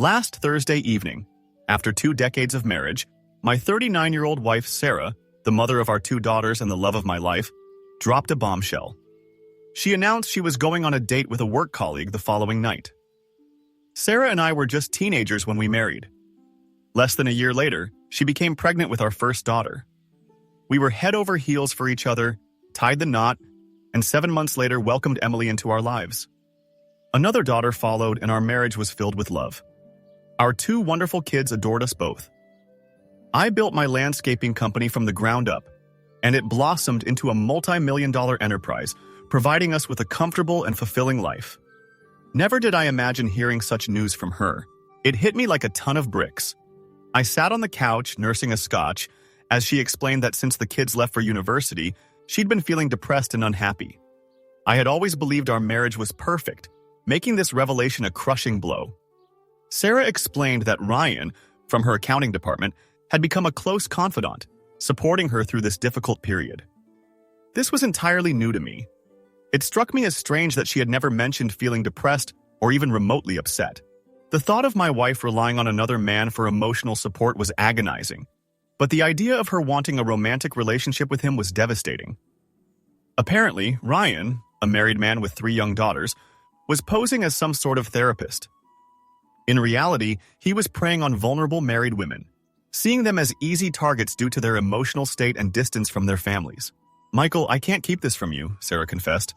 Last Thursday evening, after 2 decades of marriage, my 39-year-old wife, Sarah, the mother of our 2 daughters and the love of my life, dropped a bombshell. She announced she was going on a date with a work colleague the following night. Sarah and I were just teenagers when we married. Less than a year later, she became pregnant with our first daughter. We were head over heels for each other, tied the knot, and 7 months later welcomed Emily into our lives. Another daughter followed, and our marriage was filled with love. Our 2 wonderful kids adored us both. I built my landscaping company from the ground up, and it blossomed into a multi-million-dollar enterprise, providing us with a comfortable and fulfilling life. Never did I imagine hearing such news from her. It hit me like a ton of bricks. I sat on the couch, nursing a scotch, as she explained that since the kids left for university, she'd been feeling depressed and unhappy. I had always believed our marriage was perfect, making this revelation a crushing blow. Sarah explained that Ryan, from her accounting department, had become a close confidant, supporting her through this difficult period. This was entirely new to me. It struck me as strange that she had never mentioned feeling depressed or even remotely upset. The thought of my wife relying on another man for emotional support was agonizing, but the idea of her wanting a romantic relationship with him was devastating. Apparently, Ryan, a married man with 3 young daughters, was posing as some sort of therapist. In reality, he was preying on vulnerable married women, seeing them as easy targets due to their emotional state and distance from their families. "Michael, I can't keep this from you," Sarah confessed.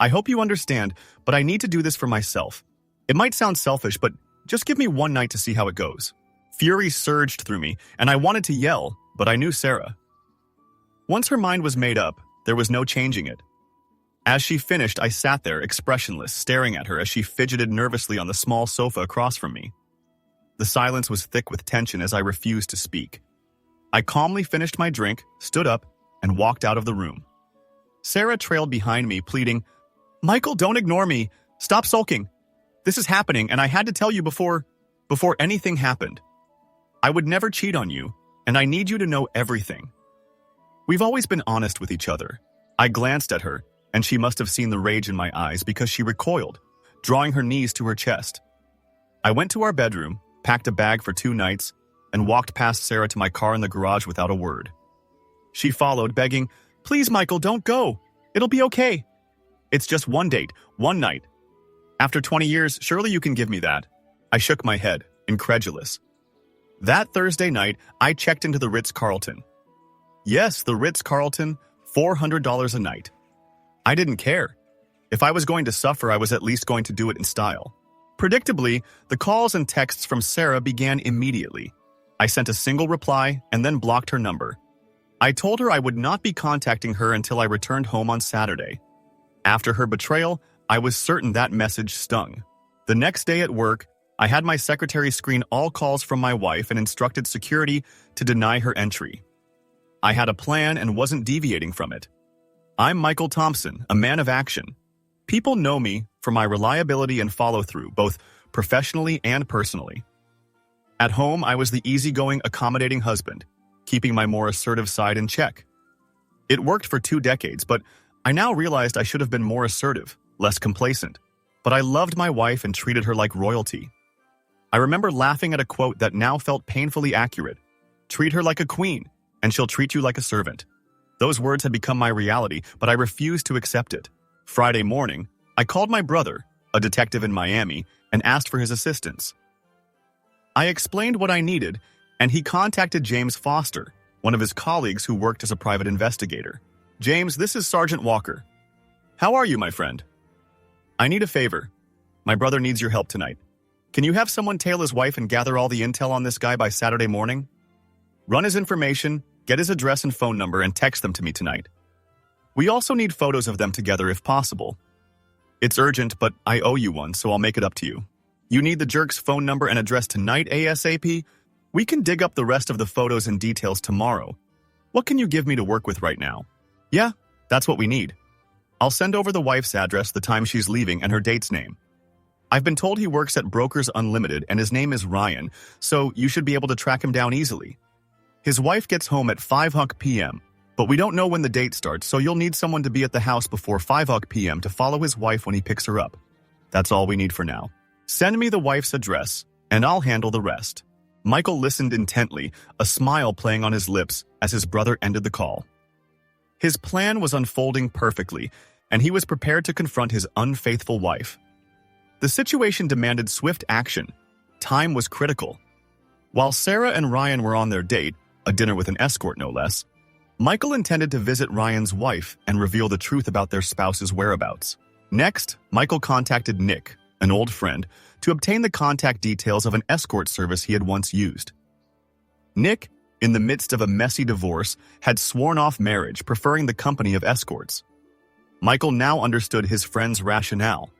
"I hope you understand, but I need to do this for myself. It might sound selfish, but just give me one night to see how it goes." Fury surged through me, and I wanted to yell, but I knew Sarah. Once her mind was made up, there was no changing it. As she finished, I sat there, expressionless, staring at her as she fidgeted nervously on the small sofa across from me. The silence was thick with tension as I refused to speak. I calmly finished my drink, stood up, and walked out of the room. Sarah trailed behind me, pleading, "Michael, don't ignore me. Stop sulking. This is happening, and I had to tell you before anything happened. I would never cheat on you, and I need you to know everything." We've always been honest with each other. I glanced at her, and she must have seen the rage in my eyes because she recoiled, drawing her knees to her chest. I went to our bedroom, packed a bag for 2 nights, and walked past Sarah to my car in the garage without a word. She followed, begging, "Please, Michael, don't go. It'll be okay. It's just one date, one night. After 20 years, surely you can give me that." I shook my head, incredulous. That Thursday night, I checked into the Ritz-Carlton. Yes, the Ritz-Carlton, $400 a night. I didn't care. If I was going to suffer, I was at least going to do it in style. Predictably, the calls and texts from Sarah began immediately. I sent a single reply and then blocked her number. I told her I would not be contacting her until I returned home on Saturday. After her betrayal, I was certain that message stung. The next day at work, I had my secretary screen all calls from my wife and instructed security to deny her entry. I had a plan and wasn't deviating from it. I'm Michael Thompson, a man of action. People know me for my reliability and follow-through, both professionally and personally. At home, I was the easygoing, accommodating husband, keeping my more assertive side in check. It worked for 2 decades, but I now realized I should have been more assertive, less complacent. But I loved my wife and treated her like royalty. I remember laughing at a quote that now felt painfully accurate. "Treat her like a queen, and she'll treat you like a servant." Those words had become my reality, but I refused to accept it. Friday morning, I called my brother, a detective in Miami, and asked for his assistance. I explained what I needed, and he contacted James Foster, one of his colleagues who worked as a private investigator. "James, this is Sergeant Walker. How are you, my friend? I need a favor. My brother needs your help tonight. Can you have someone tail his wife and gather all the intel on this guy by Saturday morning? Run his information, get his address and phone number, and text them to me tonight. We also need photos of them together if possible. It's urgent, but I owe you one, so I'll make it up to you. You need the jerk's phone number and address tonight ASAP? We can dig up the rest of the photos and details tomorrow. What can you give me to work with right now?" "Yeah, that's what we need. I'll send over the wife's address, the time she's leaving, and her date's name. I've been told he works at Brokers Unlimited and his name is Ryan, so you should be able to track him down easily. His wife gets home at 5 p.m., but we don't know when the date starts, so you'll need someone to be at the house before 5 p.m. to follow his wife when he picks her up. That's all we need for now. Send me the wife's address, and I'll handle the rest." Michael listened intently, a smile playing on his lips as his brother ended the call. His plan was unfolding perfectly, and he was prepared to confront his unfaithful wife. The situation demanded swift action. Time was critical. While Sarah and Ryan were on their date, a dinner with an escort no less, Michael intended to visit Ryan's wife and reveal the truth about their spouse's whereabouts. Next, Michael contacted Nick, an old friend, to obtain the contact details of an escort service he had once used. Nick, in the midst of a messy divorce, had sworn off marriage, preferring the company of escorts. Michael now understood his friend's rationale.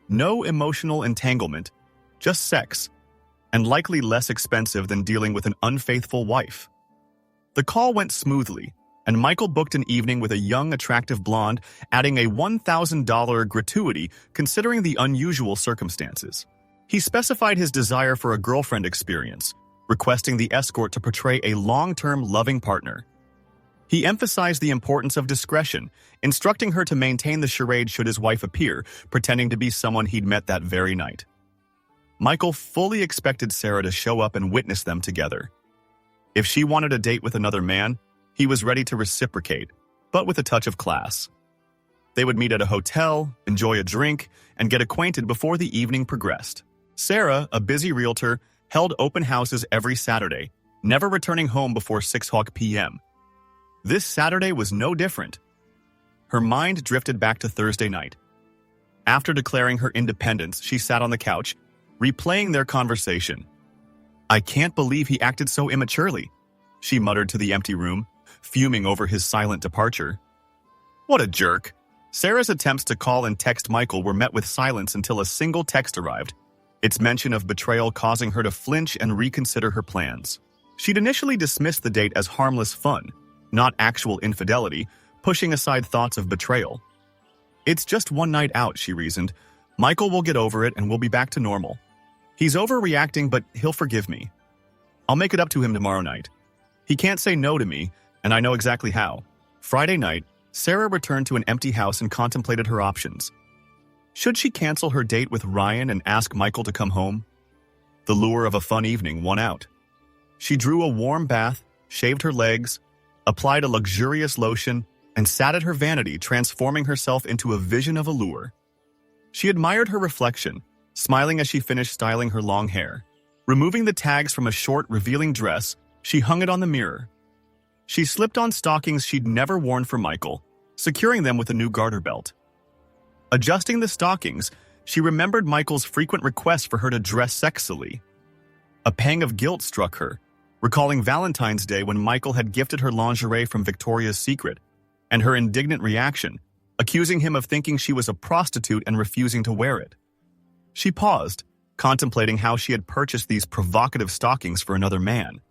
No emotional entanglement, just sex, and likely less expensive than dealing with an unfaithful wife. The call went smoothly, and Michael booked an evening with a young, attractive blonde, adding a $1,000 gratuity considering the unusual circumstances. He specified his desire for a girlfriend experience, requesting the escort to portray a long-term loving partner. He emphasized the importance of discretion, instructing her to maintain the charade should his wife appear, pretending to be someone he'd met that very night. Michael fully expected Sarah to show up and witness them together. If she wanted a date with another man, he was ready to reciprocate, but with a touch of class. They would meet at a hotel, enjoy a drink, and get acquainted before the evening progressed. Sarah, a busy realtor, held open houses every Saturday, never returning home before 6 p.m. This Saturday was no different. Her mind drifted back to Thursday night. After declaring her independence, she sat on the couch, replaying their conversation. "I can't believe he acted so immaturely," she muttered to the empty room, fuming over his silent departure. "What a jerk." Sarah's attempts to call and text Michael were met with silence until a single text arrived, its mention of betrayal causing her to flinch and reconsider her plans. She'd initially dismissed the date as harmless fun, not actual infidelity, pushing aside thoughts of betrayal. "It's just one night out," she reasoned. "Michael will get over it and we'll be back to normal. He's overreacting, but he'll forgive me. I'll make it up to him tomorrow night. He can't say no to me, and I know exactly how." Friday night, Sarah returned to an empty house and contemplated her options. Should she cancel her date with Ryan and ask Michael to come home? The lure of a fun evening won out. She drew a warm bath, shaved her legs, applied a luxurious lotion, and sat at her vanity, transforming herself into a vision of allure. She admired her reflection, smiling as she finished styling her long hair. Removing the tags from a short, revealing dress, she hung it on the mirror. She slipped on stockings she'd never worn for Michael, securing them with a new garter belt. Adjusting the stockings, she remembered Michael's frequent requests for her to dress sexily. A pang of guilt struck her, recalling Valentine's Day when Michael had gifted her lingerie from Victoria's Secret, and her indignant reaction, accusing him of thinking she was a prostitute and refusing to wear it. She paused, contemplating how she had purchased these provocative stockings for another man.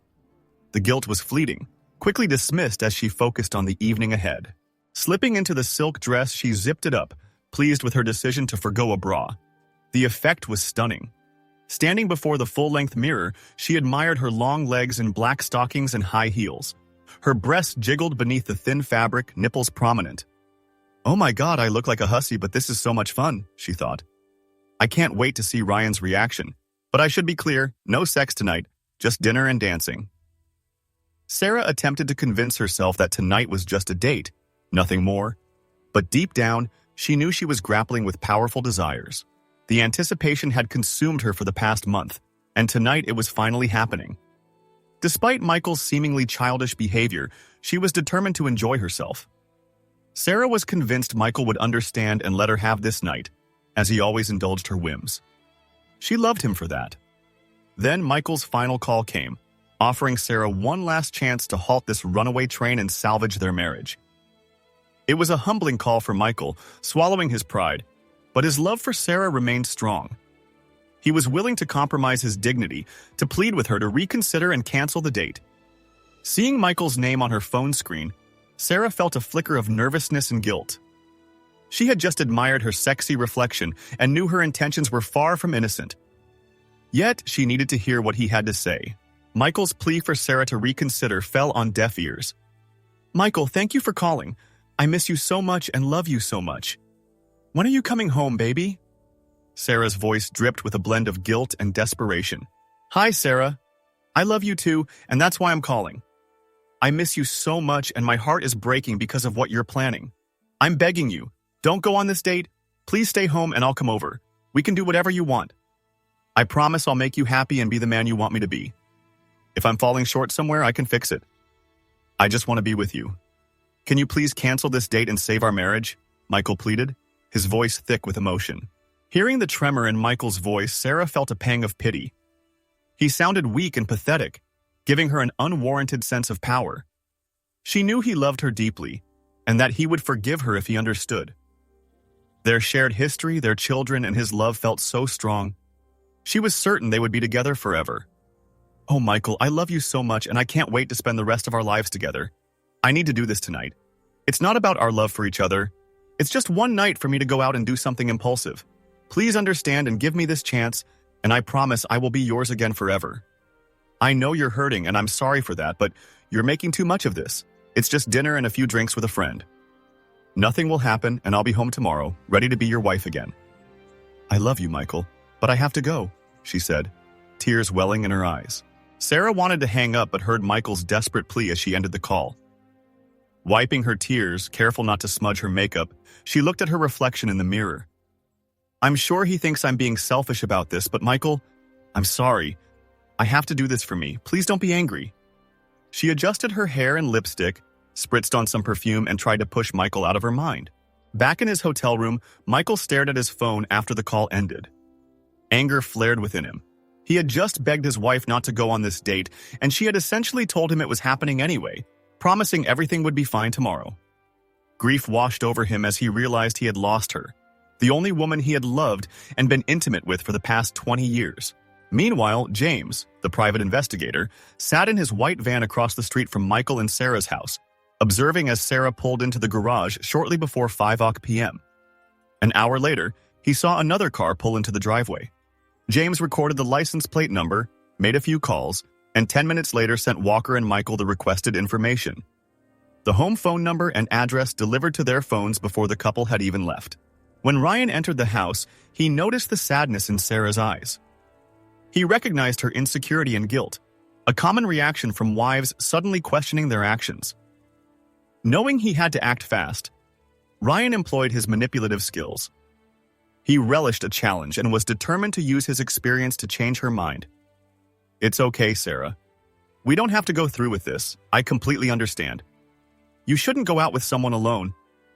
The guilt was fleeting, quickly dismissed as she focused on the evening ahead. Slipping into the silk dress, she zipped it up, pleased with her decision to forgo a bra. The effect was stunning. Standing before the full-length mirror, she admired her long legs in black stockings and high heels. Her breasts jiggled beneath the thin fabric, nipples prominent. "Oh my God, I look like a hussy, but this is so much fun," she thought. "I can't wait to see Ryan's reaction. But I should be clear, no sex tonight, just dinner and dancing." Sarah attempted to convince herself that tonight was just a date, nothing more. But deep down, she knew she was grappling with powerful desires. The anticipation had consumed her for the past month, and tonight it was finally happening. Despite Michael's seemingly childish behavior, she was determined to enjoy herself. Sarah was convinced Michael would understand and let her have this night, as he always indulged her whims. She loved him for that. Then Michael's final call came, offering Sarah one last chance to halt this runaway train and salvage their marriage. It was a humbling call for Michael, swallowing his pride, but his love for Sarah remained strong. He was willing to compromise his dignity, to plead with her to reconsider and cancel the date. Seeing Michael's name on her phone screen, Sarah felt a flicker of nervousness and guilt. She had just admired her sexy reflection and knew her intentions were far from innocent. Yet, she needed to hear what he had to say. Michael's plea for Sarah to reconsider fell on deaf ears. "Michael, thank you for calling. I miss you so much and love you so much. When are you coming home, baby?" Sarah's voice dripped with a blend of guilt and desperation. Hi, Sarah. I love you too, and that's why I'm calling. I miss you so much, and my heart is breaking because of what you're planning. I'm begging you, don't go on this date. Please stay home and I'll come over. We can do whatever you want. I promise I'll make you happy and be the man you want me to be. If I'm falling short somewhere, I can fix it. I just want to be with you. Can you please cancel this date and save our marriage? Michael pleaded, his voice thick with emotion. Hearing the tremor in Michael's voice, Sarah felt a pang of pity. He sounded weak and pathetic, giving her an unwarranted sense of power. She knew he loved her deeply, and that he would forgive her if he understood. Their shared history, their children, and his love felt so strong. She was certain they would be together forever. Oh, Michael, I love you so much, and I can't wait to spend the rest of our lives together. I need to do this tonight. It's not about our love for each other. It's just one night for me to go out and do something impulsive. Please understand and give me this chance, and I promise I will be yours again forever. I know you're hurting, and I'm sorry for that, but you're making too much of this. It's just dinner and a few drinks with a friend. Nothing will happen, and I'll be home tomorrow, ready to be your wife again. I love you, Michael, but I have to go, she said, tears welling in her eyes. Sarah wanted to hang up but heard Michael's desperate plea as she ended the call. Wiping her tears, careful not to smudge her makeup, she looked at her reflection in the mirror. I'm sure he thinks I'm being selfish about this, but Michael, I'm sorry. I have to do this for me. Please don't be angry. She adjusted her hair and lipstick, spritzed on some perfume, and tried to push Michael out of her mind. Back in his hotel room, Michael stared at his phone after the call ended. Anger flared within him. He had just begged his wife not to go on this date, and she had essentially told him it was happening anyway, promising everything would be fine tomorrow. Grief washed over him as he realized he had lost her, the only woman he had loved and been intimate with for the past 20 years. Meanwhile, James, the private investigator, sat in his white van across the street from Michael and Sarah's house, observing as Sarah pulled into the garage shortly before 5 p.m. An hour later, he saw another car pull into the driveway. James recorded the license plate number, made a few calls, and 10 minutes later sent Walker and Michael the requested information. The home phone number and address delivered to their phones before the couple had even left. When Ryan entered the house, he noticed the sadness in Sarah's eyes. He recognized her insecurity and guilt, a common reaction from wives suddenly questioning their actions. Knowing he had to act fast, Ryan employed his manipulative skills. He relished a challenge and was determined to use his experience to change her mind. It's okay, Sarah. We don't have to go through with this. I completely understand. You shouldn't go out with someone alone,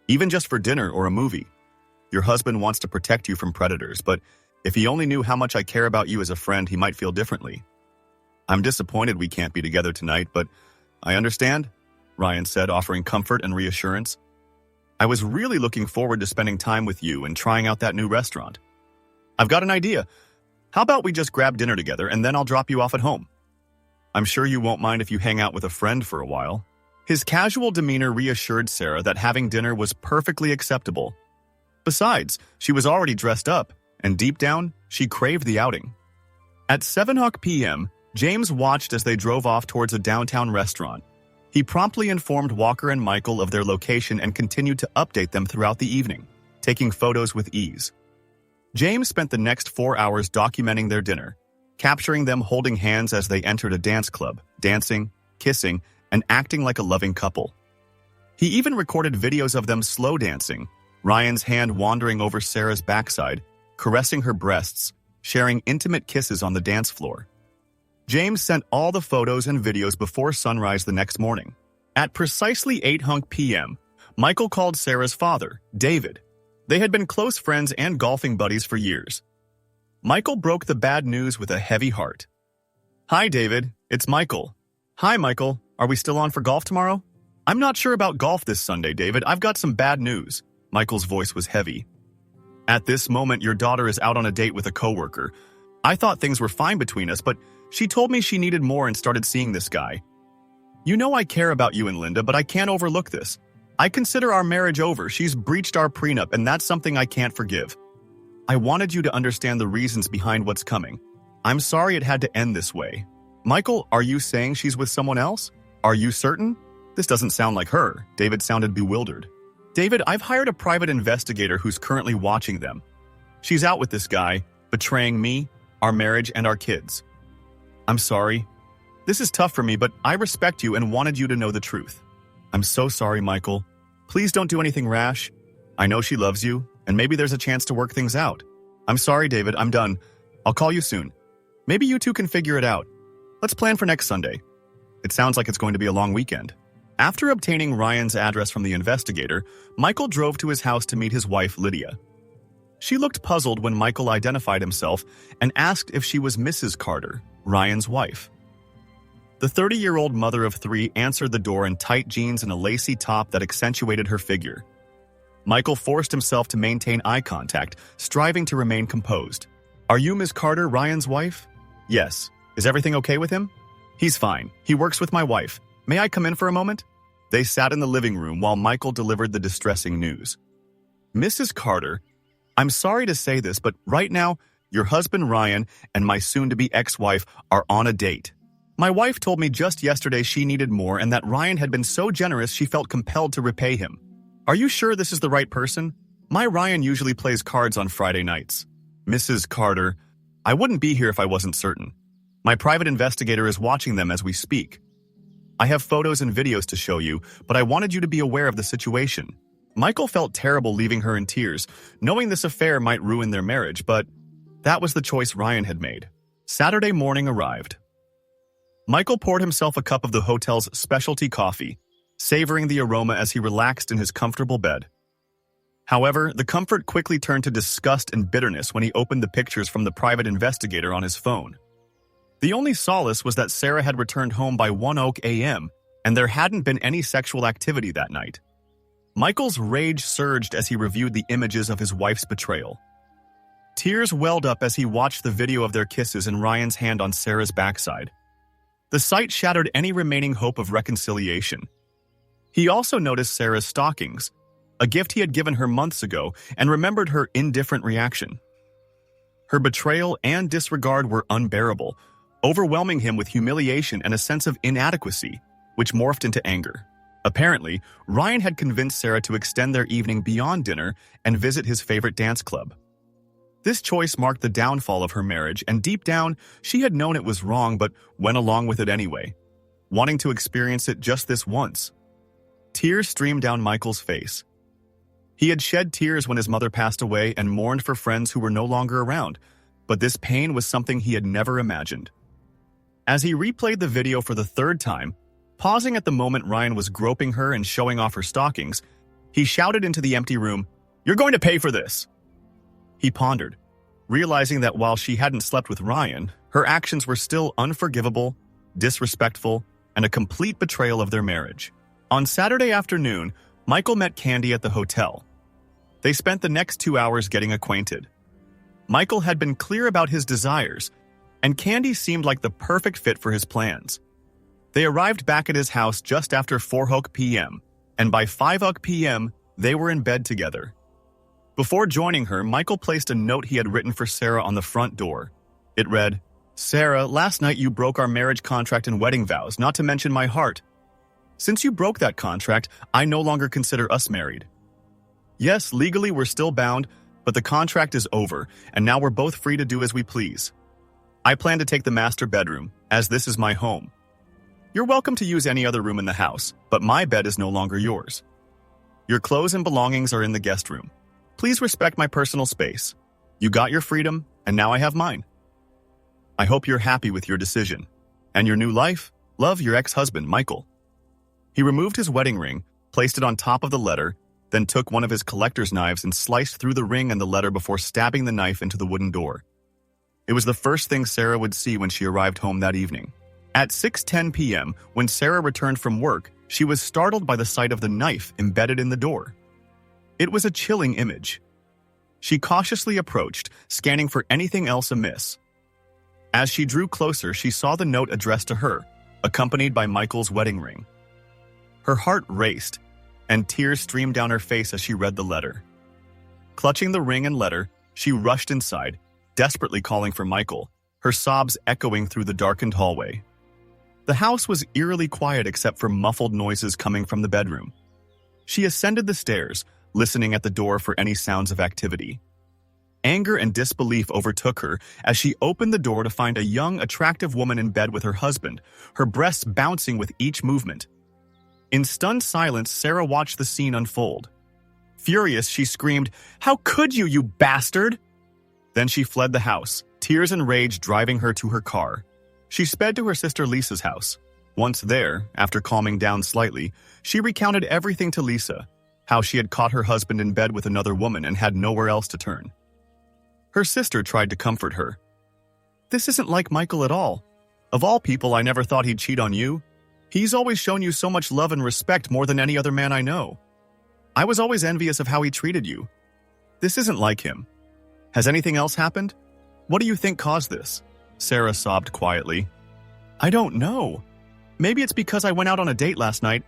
even just for dinner or a movie. Your husband wants to protect you from predators, but if he only knew how much I care about you as a friend, he might feel differently. I'm disappointed we can't be together tonight, but I understand, Ryan said, offering comfort and reassurance. I was really looking forward to spending time with you and trying out that new restaurant. I've got an idea. How about we just grab dinner together and then I'll drop you off at home? I'm sure you won't mind if you hang out with a friend for a while. His casual demeanor reassured Sarah that having dinner was perfectly acceptable. Besides, she was already dressed up, and deep down, she craved the outing. At 7 p.m., James watched as they drove off towards a downtown restaurant. He promptly informed Walker and Michael of their location and continued to update them throughout the evening, taking photos with ease. James spent the next 4 hours documenting their dinner, capturing them holding hands as they entered a dance club, dancing, kissing, and acting like a loving couple. He even recorded videos of them slow dancing, Ryan's hand wandering over Sarah's backside, caressing her breasts, sharing intimate kisses on the dance floor. James sent all the photos and videos before sunrise the next morning. At precisely 8 p.m., Michael called Sarah's father, David. They had been close friends and golfing buddies for years. Michael broke the bad news with a heavy heart. Hi, David. It's Michael. Hi, Michael. Are we still on for golf tomorrow? I'm not sure about golf this Sunday, David. I've got some bad news. Michael's voice was heavy. At this moment, your daughter is out on a date with a coworker. I thought things were fine between us, but she told me she needed more and started seeing this guy. You know I care about you and Linda, but I can't overlook this. I consider our marriage over. She's breached our prenup, and that's something I can't forgive. I wanted you to understand the reasons behind what's coming. I'm sorry it had to end this way. Michael, are you saying she's with someone else? Are you certain? This doesn't sound like her. David sounded bewildered. David, I've hired a private investigator who's currently watching them. She's out with this guy, betraying me, our marriage, and our kids. I'm sorry. This is tough for me, but I respect you and wanted you to know the truth. I'm so sorry, Michael. Please don't do anything rash. I know she loves you, and maybe there's a chance to work things out. I'm sorry, David. I'm done. I'll call you soon. Maybe you two can figure it out. Let's plan for next Sunday. It sounds like it's going to be a long weekend. After obtaining Ryan's address from the investigator, Michael drove to his house to meet his wife, Lydia. She looked puzzled when Michael identified himself and asked if she was Mrs. Carter, Ryan's wife. The 30-year-old mother of three answered the door in tight jeans and a lacy top that accentuated her figure. Michael forced himself to maintain eye contact, striving to remain composed. Are you Ms. Carter, Ryan's wife? Yes. Is everything okay with him? He's fine. He works with my wife. May I come in for a moment? They sat in the living room while Michael delivered the distressing news. Mrs. Carter, I'm sorry to say this, but right now, your husband Ryan and my soon-to-be ex-wife are on a date. My wife told me just yesterday she needed more and that Ryan had been so generous she felt compelled to repay him. Are you sure this is the right person? My Ryan usually plays cards on Friday nights. Mrs. Carter, I wouldn't be here if I wasn't certain. My private investigator is watching them as we speak. I have photos and videos to show you, but I wanted you to be aware of the situation. Michael felt terrible leaving her in tears, knowing this affair might ruin their marriage, but that was the choice Ryan had made. Saturday morning arrived. Michael poured himself a cup of the hotel's specialty coffee, savoring the aroma as he relaxed in his comfortable bed. However, the comfort quickly turned to disgust and bitterness when he opened the pictures from the private investigator on his phone. The only solace was that Sarah had returned home by 1 a.m., and there hadn't been any sexual activity that night. Michael's rage surged as he reviewed the images of his wife's betrayal. Tears welled up as he watched the video of their kisses and Ryan's hand on Sarah's backside. The sight shattered any remaining hope of reconciliation. He also noticed Sarah's stockings, a gift he had given her months ago, and remembered her indifferent reaction. Her betrayal and disregard were unbearable, overwhelming him with humiliation and a sense of inadequacy, which morphed into anger. Apparently, Ryan had convinced Sarah to extend their evening beyond dinner and visit his favorite dance club. This choice marked the downfall of her marriage, and deep down, she had known it was wrong but went along with it anyway, wanting to experience it just this once. Tears streamed down Michael's face. He had shed tears when his mother passed away and mourned for friends who were no longer around, but this pain was something he had never imagined. As he replayed the video for the third time, pausing at the moment Ryan was groping her and showing off her stockings, he shouted into the empty room, "You're going to pay for this!" He pondered, realizing that while she hadn't slept with Ryan, her actions were still unforgivable, disrespectful, and a complete betrayal of their marriage. On Saturday afternoon, Michael met Candy at the hotel. They spent the next 2 hours getting acquainted. Michael had been clear about his desires, and Candy seemed like the perfect fit for his plans. They arrived back at his house just after 4 p.m., and by 5 p.m., they were in bed together. Before joining her, Michael placed a note he had written for Sarah on the front door. It read, "Sarah, last night you broke our marriage contract and wedding vows, not to mention my heart. Since you broke that contract, I no longer consider us married. Yes, legally we're still bound, but the contract is over, and now we're both free to do as we please. I plan to take the master bedroom, as this is my home. You're welcome to use any other room in the house, but my bed is no longer yours. Your clothes and belongings are in the guest room. Please respect my personal space. You got your freedom, and now I have mine. I hope you're happy with your decision. And your new life? Love, your ex-husband, Michael." He removed his wedding ring, placed it on top of the letter, then took one of his collector's knives and sliced through the ring and the letter before stabbing the knife into the wooden door. It was the first thing Sarah would see when she arrived home that evening. At 6:10 p.m., when Sarah returned from work, she was startled by the sight of the knife embedded in the door. It was a chilling image. She cautiously approached, scanning for anything else amiss. As she drew closer, she saw the note addressed to her, accompanied by Michael's wedding ring. Her heart raced, and tears streamed down her face as she read the letter. Clutching the ring and letter, she rushed inside, desperately calling for Michael, her sobs echoing through the darkened hallway. The house was eerily quiet except for muffled noises coming from the bedroom. She ascended the stairs, listening at the door for any sounds of activity. Anger and disbelief overtook her as she opened the door to find a young, attractive woman in bed with her husband, her breasts bouncing with each movement. In stunned silence, Sarah watched the scene unfold. Furious, she screamed, "How could you, you bastard!" Then she fled the house, tears and rage driving her to her car. She sped to her sister Lisa's house. Once there, after calming down slightly, she recounted everything to Lisa, how she had caught her husband in bed with another woman and had nowhere else to turn. Her sister tried to comfort her. "This isn't like Michael at all. Of all people, I never thought he'd cheat on you. He's always shown you so much love and respect, more than any other man I know. I was always envious of how he treated you. This isn't like him. Has anything else happened? What do you think caused this?" Sarah sobbed quietly. "I don't know. Maybe it's because I went out on a date last night.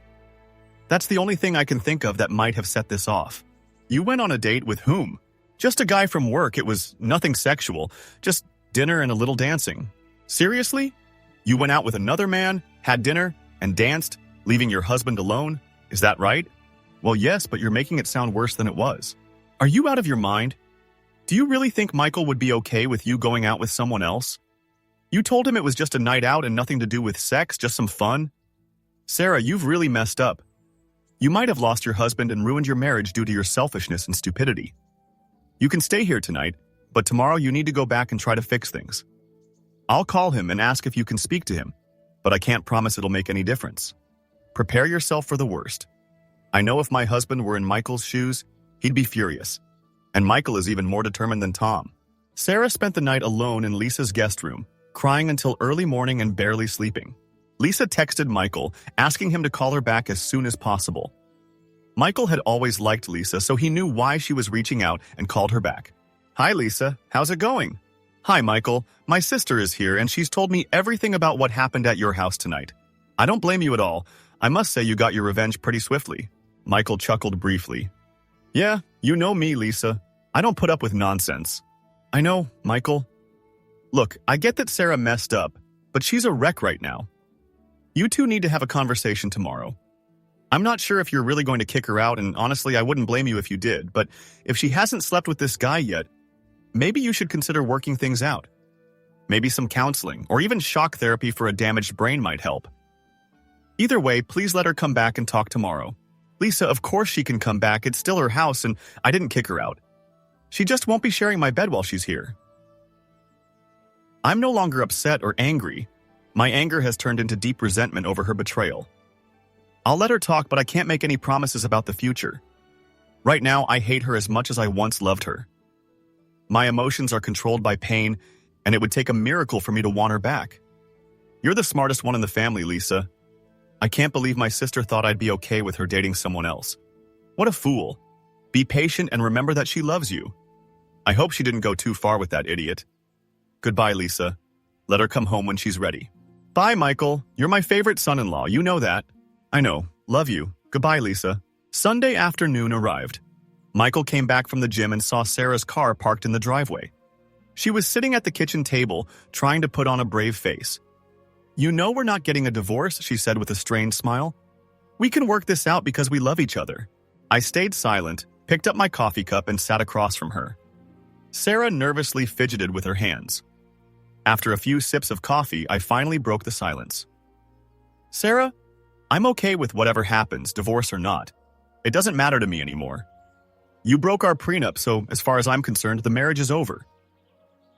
That's the only thing I can think of that might have set this off." "You went on a date with whom?" "Just a guy from work. It was nothing sexual, just dinner and a little dancing." "Seriously? You went out with another man, had dinner, and danced, leaving your husband alone? Is that right?" "Well, yes, but you're making it sound worse than it was." "Are you out of your mind? Do you really think Michael would be okay with you going out with someone else? You told him it was just a night out and nothing to do with sex, just some fun." "Sarah, you've really messed up. You might have lost your husband and ruined your marriage due to your selfishness and stupidity. You can stay here tonight, but tomorrow you need to go back and try to fix things. I'll call him and ask if you can speak to him, but I can't promise it'll make any difference. Prepare yourself for the worst. I know if my husband were in Michael's shoes, he'd be furious. And Michael is even more determined than Tom." Sarah spent the night alone in Lisa's guest room, crying until early morning and barely sleeping. Lisa texted Michael, asking him to call her back as soon as possible. Michael had always liked Lisa, so he knew why she was reaching out and called her back. "Hi, Lisa. How's it going?" "Hi, Michael. My sister is here, and she's told me everything about what happened at your house tonight. I don't blame you at all. I must say you got your revenge pretty swiftly." Michael chuckled briefly. "Yeah, you know me, Lisa. I don't put up with nonsense." "I know, Michael. Look, I get that Sarah messed up, but she's a wreck right now. You two need to have a conversation tomorrow. I'm not sure if you're really going to kick her out, and honestly, I wouldn't blame you if you did, but if she hasn't slept with this guy yet, maybe you should consider working things out. Maybe some counseling, or even shock therapy for a damaged brain might help. Either way, please let her come back and talk tomorrow." "Lisa, of course she can come back. It's still her house, and I didn't kick her out. She just won't be sharing my bed while she's here." I'm no longer upset or angry. My anger has turned into deep resentment over her betrayal. I'll let her talk, but I can't make any promises about the future. Right now, I hate her as much as I once loved her. My emotions are controlled by pain, and it would take a miracle for me to want her back. You're the smartest one in the family, Lisa. I can't believe my sister thought I'd be okay with her dating someone else. What a fool. Be patient and remember that she loves you. I hope she didn't go too far with that idiot. Goodbye, Lisa. Let her come home when she's ready. Bye, Michael. You're my favorite son-in-law. You know that. I know. Love you. Goodbye, Lisa. Sunday afternoon arrived. Michael came back from the gym and saw Sarah's car parked in the driveway. She was sitting at the kitchen table, trying to put on a brave face. "You know we're not getting a divorce," she said with a strained smile. "We can work this out because we love each other." I stayed silent, picked up my coffee cup, and sat across from her. Sarah nervously fidgeted with her hands. After a few sips of coffee, I finally broke the silence. "Sarah, I'm okay with whatever happens, divorce or not. It doesn't matter to me anymore. You broke our prenup, so as far as I'm concerned, the marriage is over.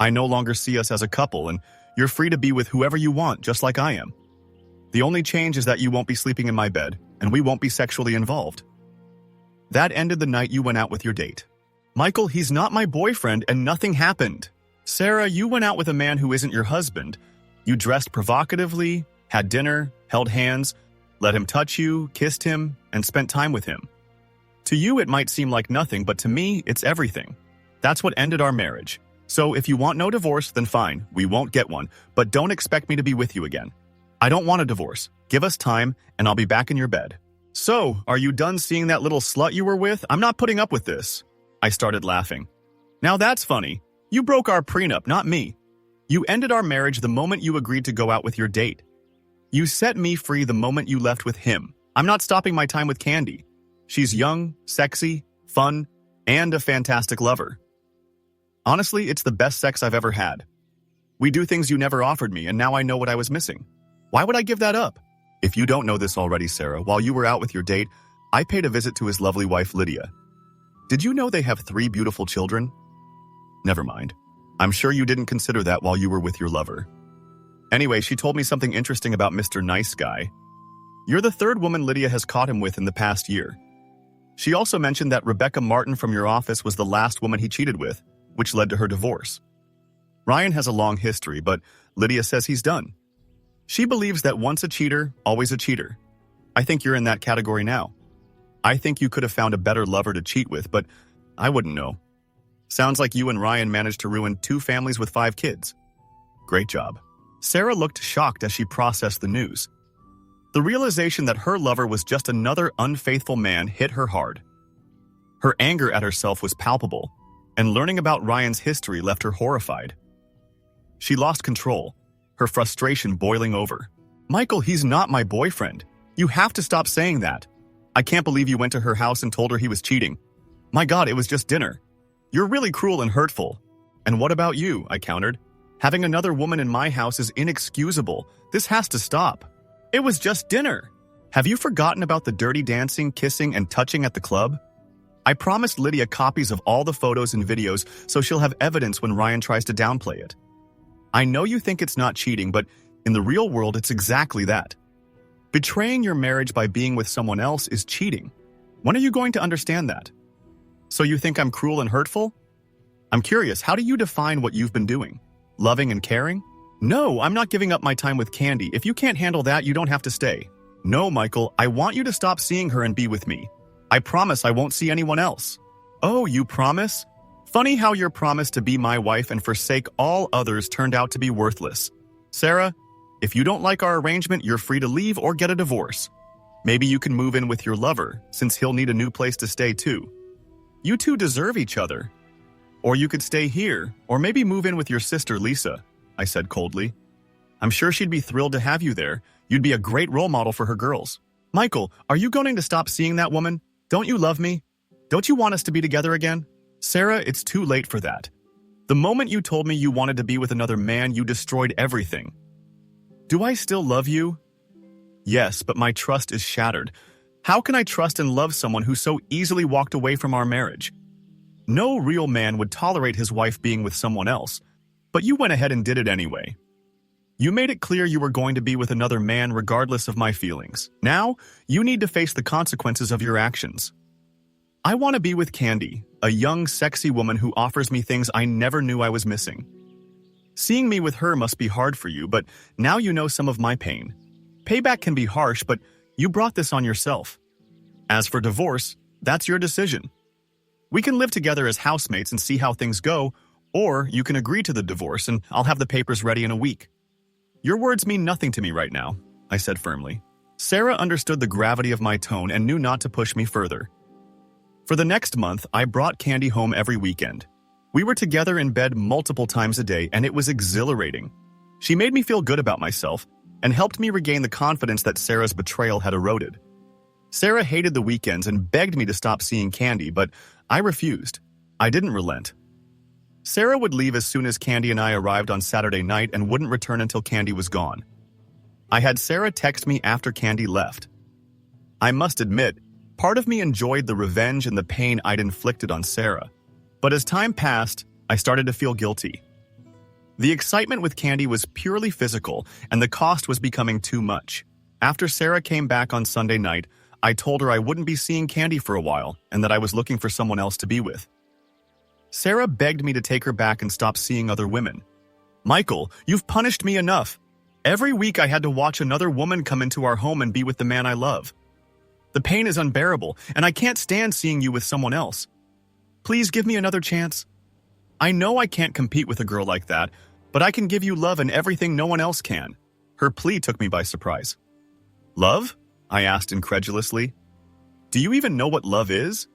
I no longer see us as a couple, and you're free to be with whoever you want, just like I am. The only change is that you won't be sleeping in my bed, and we won't be sexually involved." That ended the night you went out with your date. "Michael, he's not my boyfriend, and nothing happened." "Sarah, you went out with a man who isn't your husband. You dressed provocatively, had dinner, held hands, let him touch you, kissed him, and spent time with him. To you, it might seem like nothing, but to me, it's everything. That's what ended our marriage. So if you want no divorce, then fine, we won't get one, but don't expect me to be with you again. I don't want a divorce. Give us time, and I'll be back in your bed." "So, are you done seeing that little slut you were with? I'm not putting up with this." I started laughing. "Now that's funny. You broke our prenup, not me. You ended our marriage the moment you agreed to go out with your date. You set me free the moment you left with him. I'm not stopping my time with Candy. She's young, sexy, fun, and a fantastic lover. Honestly, it's the best sex I've ever had. We do things you never offered me, and now I know what I was missing. Why would I give that up? If you don't know this already, Sarah, while you were out with your date, I paid a visit to his lovely wife, Lydia. Did you know they have 3 beautiful children? Never mind. I'm sure you didn't consider that while you were with your lover. Anyway, she told me something interesting about Mr. Nice Guy. You're the 3rd woman Lydia has caught him with in the past year. She also mentioned that Rebecca Martin from your office was the last woman he cheated with, which led to her divorce. Ryan has a long history, but Lydia says he's done. She believes that once a cheater, always a cheater. I think you're in that category now. I think you could have found a better lover to cheat with, but I wouldn't know. Sounds like you and Ryan managed to ruin 2 families with 5 kids. Great job. Sarah looked shocked as she processed the news. The realization that her lover was just another unfaithful man hit her hard. Her anger at herself was palpable, and learning about Ryan's history left her horrified. She lost control, her frustration boiling over. Michael, he's not my boyfriend. You have to stop saying that. I can't believe you went to her house and told her he was cheating. My God, it was just dinner. You're really cruel and hurtful. And what about you? I countered. Having another woman in my house is inexcusable. This has to stop. It was just dinner. Have you forgotten about the dirty dancing, kissing, and touching at the club? I promised Lydia copies of all the photos and videos so she'll have evidence when Ryan tries to downplay it. I know you think it's not cheating, but in the real world, it's exactly that. Betraying your marriage by being with someone else is cheating. When are you going to understand that? So you think I'm cruel and hurtful? I'm curious, how do you define what you've been doing? Loving and caring? No, I'm not giving up my time with Candy. If you can't handle that, you don't have to stay. No, Michael, I want you to stop seeing her and be with me. I promise I won't see anyone else. Oh, you promise? Funny how your promise to be my wife and forsake all others turned out to be worthless. Sarah, if you don't like our arrangement, you're free to leave or get a divorce. Maybe you can move in with your lover, since he'll need a new place to stay too. You two deserve each other. Or you could stay here, or maybe move in with your sister, Lisa, I said coldly. I'm sure she'd be thrilled to have you there. You'd be a great role model for her girls. Michael, are you going to stop seeing that woman? Don't you love me? Don't you want us to be together again? Sarah, it's too late for that. The moment you told me you wanted to be with another man, you destroyed everything. Do I still love you? Yes, but my trust is shattered. How can I trust and love someone who so easily walked away from our marriage? No real man would tolerate his wife being with someone else, but you went ahead and did it anyway. You made it clear you were going to be with another man regardless of my feelings. Now, you need to face the consequences of your actions. I want to be with Candy, a young, sexy woman who offers me things I never knew I was missing. Seeing me with her must be hard for you, but now you know some of my pain. Payback can be harsh, but you brought this on yourself. As for divorce, that's your decision. We can live together as housemates and see how things go, or you can agree to the divorce and I'll have the papers ready in a week. Your words mean nothing to me right now, I said firmly. Sarah understood the gravity of my tone and knew not to push me further. For the next month, I brought Candy home every weekend. We were together in bed multiple times a day, and it was exhilarating. She made me feel good about myself and helped me regain the confidence that Sarah's betrayal had eroded. Sarah hated the weekends and begged me to stop seeing Candy, but I refused. I didn't relent. Sarah would leave as soon as Candy and I arrived on Saturday night and wouldn't return until Candy was gone. I had Sarah text me after Candy left. I must admit, part of me enjoyed the revenge and the pain I'd inflicted on Sarah. But as time passed, I started to feel guilty. The excitement with Candy was purely physical, and the cost was becoming too much. After Sarah came back on Sunday night, I told her I wouldn't be seeing Candy for a while and that I was looking for someone else to be with. Sarah begged me to take her back and stop seeing other women. Michael, you've punished me enough. Every week I had to watch another woman come into our home and be with the man I love. The pain is unbearable, and I can't stand seeing you with someone else. Please give me another chance. I know I can't compete with a girl like that, but I can give you love and everything no one else can. Her plea took me by surprise. Love? I asked incredulously. Do you even know what love is?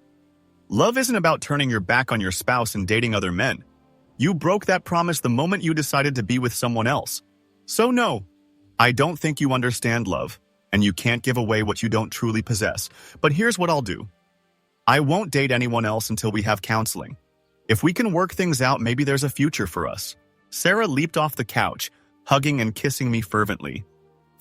Love isn't about turning your back on your spouse and dating other men. You broke that promise the moment you decided to be with someone else. So no, I don't think you understand love, and you can't give away what you don't truly possess. But here's what I'll do. I won't date anyone else until we have counseling. If we can work things out, maybe there's a future for us. Sarah leaped off the couch, hugging and kissing me fervently.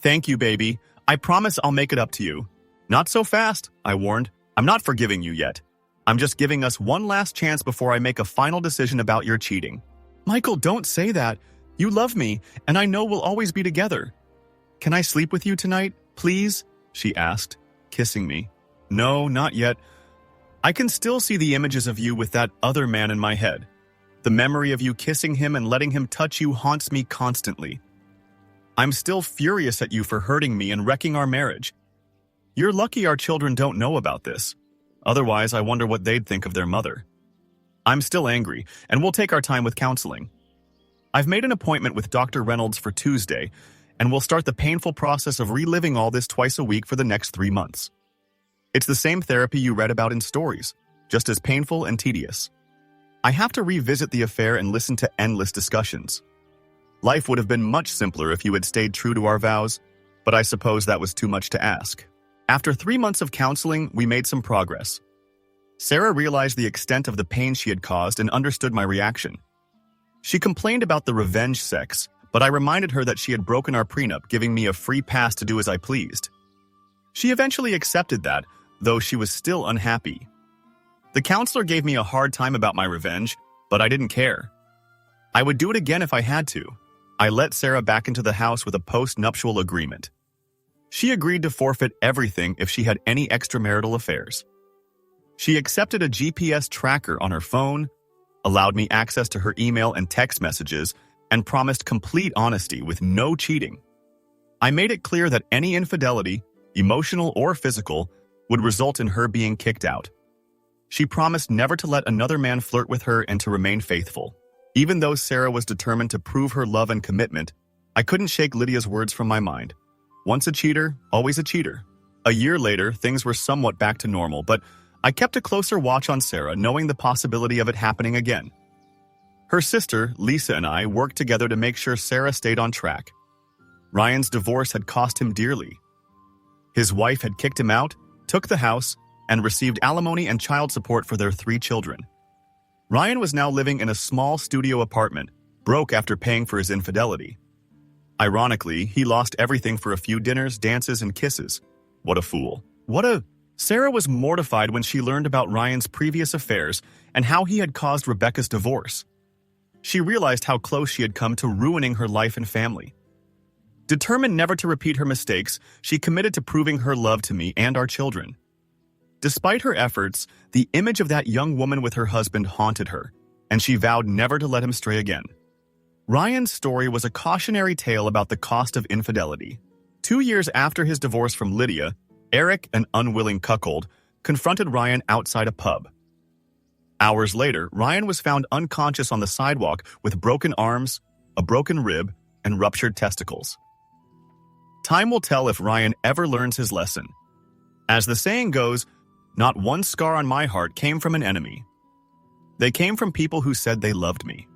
Thank you, baby. I promise I'll make it up to you. Not so fast, I warned. I'm not forgiving you yet. I'm just giving us one last chance before I make a final decision about your cheating. Michael, don't say that. You love me, and I know we'll always be together. Can I sleep with you tonight, please? She asked, kissing me. No, not yet. I can still see the images of you with that other man in my head. The memory of you kissing him and letting him touch you haunts me constantly. I'm still furious at you for hurting me and wrecking our marriage. You're lucky our children don't know about this. Otherwise, I wonder what they'd think of their mother. I'm still angry, and we'll take our time with counseling. I've made an appointment with Dr. Reynolds for Tuesday, and we'll start the painful process of reliving all this twice a week for the next 3 months. It's the same therapy you read about in stories, just as painful and tedious. I have to revisit the affair and listen to endless discussions. Life would have been much simpler if you had stayed true to our vows, but I suppose that was too much to ask. After 3 months of counseling, we made some progress. Sarah realized the extent of the pain she had caused and understood my reaction. She complained about the revenge sex, but I reminded her that she had broken our prenup, giving me a free pass to do as I pleased. She eventually accepted that, though she was still unhappy. The counselor gave me a hard time about my revenge, but I didn't care. I would do it again if I had to. I let Sarah back into the house with a post-nuptial agreement. She agreed to forfeit everything if she had any extramarital affairs. She accepted a GPS tracker on her phone, allowed me access to her email and text messages, and promised complete honesty with no cheating. I made it clear that any infidelity, emotional or physical, would result in her being kicked out. She promised never to let another man flirt with her and to remain faithful. Even though Sarah was determined to prove her love and commitment, I couldn't shake Lydia's words from my mind. Once a cheater, always a cheater. A year later, things were somewhat back to normal, but I kept a closer watch on Sarah, knowing the possibility of it happening again. Her sister, Lisa, and I worked together to make sure Sarah stayed on track. Ryan's divorce had cost him dearly. His wife had kicked him out, took the house, and received alimony and child support for their 3 children. Ryan was now living in a small studio apartment, broke after paying for his infidelity. Ironically, he lost everything for a few dinners, dances, and kisses. What a fool. Sarah was mortified when she learned about Ryan's previous affairs and how he had caused Rebecca's divorce. She realized how close she had come to ruining her life and family. Determined never to repeat her mistakes, she committed to proving her love to me and our children. Despite her efforts, the image of that young woman with her husband haunted her, and she vowed never to let him stray again. Ryan's story was a cautionary tale about the cost of infidelity. 2 years after his divorce from Lydia, Eric, an unwilling cuckold, confronted Ryan outside a pub. Hours later, Ryan was found unconscious on the sidewalk with broken arms, a broken rib, and ruptured testicles. Time will tell if Ryan ever learns his lesson. As the saying goes, not one scar on my heart came from an enemy. They came from people who said they loved me.